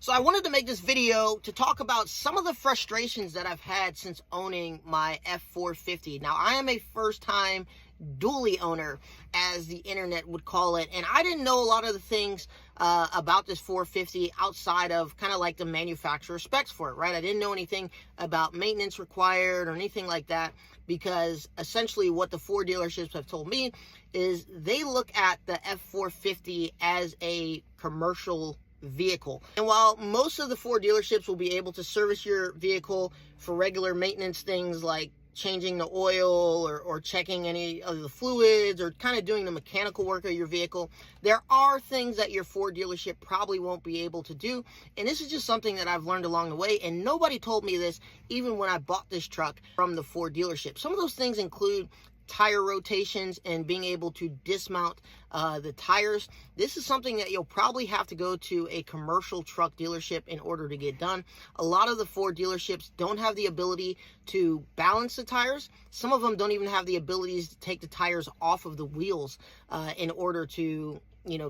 So I wanted to make this video to talk about some of the frustrations that I've had since owning my F450. Now, I am a first-time dually owner, as the internet would call it, and I didn't know a lot of the things about this 450 outside of kind of like the manufacturer specs for it, right? I didn't know anything about maintenance required or anything like that, because essentially what the Ford dealerships have told me is they look at the F450 as a commercial vehicle. And while most of the Ford dealerships will be able to service your vehicle for regular maintenance things like changing the oil or checking any of the fluids or kind of doing the mechanical work of your vehicle, there are things that your Ford dealership probably won't be able to do. And this is just something that I've learned along the way, and nobody told me this even when I bought this truck from the Ford dealership. Some of those things include tire rotations and being able to dismount the tires. This is something that you'll probably have to go to a commercial truck dealership in order to get done. A lot of the Ford dealerships don't have the ability to balance the tires. Some of them don't even have the abilities to take the tires off of the wheels in order to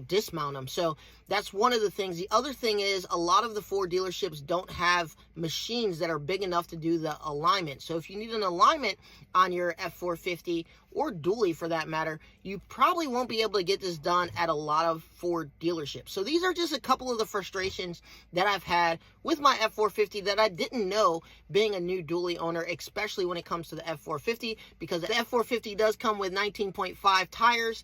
dismount them. So that's one of the things. The other thing is a lot of the Ford dealerships don't have machines that are big enough to do the alignment. So if you need an alignment on your F450 or dually for that matter, you probably won't be able to get this done at a lot of Ford dealerships. So these are just a couple of the frustrations that I've had with my F450 that I didn't know being a new dually owner, especially when it comes to the F450, because the F450 does come with 19.5 tires,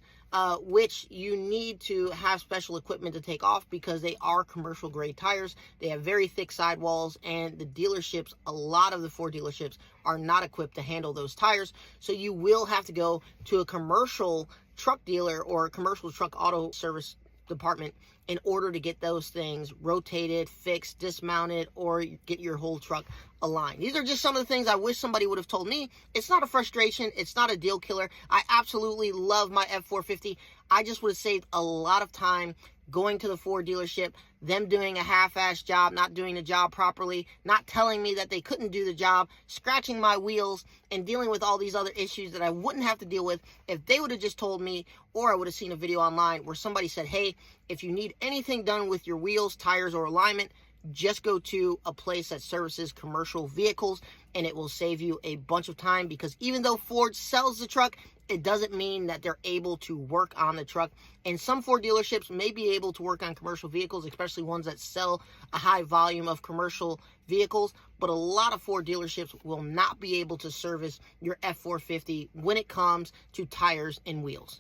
which you need to have special equipment to take off because they are commercial grade tires. They have very thick sidewalls, and the dealerships, a lot of the Ford dealerships, are not equipped to handle those tires. So you will have to go to a commercial truck dealer or a commercial truck auto service department in order to get those things rotated, fixed, dismounted, or get your whole truck aligned. These are just some of the things I wish somebody would have told me. It's not a frustration. It's not a deal killer. I absolutely love my F450. I just would have saved a lot of time going to the Ford dealership, them doing a half-ass job, not doing the job properly, not telling me that they couldn't do the job, scratching my wheels, and dealing with all these other issues that I wouldn't have to deal with if they would have just told me, or I would have seen a video online where somebody said, hey, if you need anything done with your wheels, tires, or alignment, just go to a place that services commercial vehicles, and it will save you a bunch of time, because even though Ford sells the truck, it doesn't mean that they're able to work on the truck. And some Ford dealerships may be able to work on commercial vehicles, especially ones that sell a high volume of commercial vehicles. But a lot of Ford dealerships will not be able to service your F450 when it comes to tires and wheels.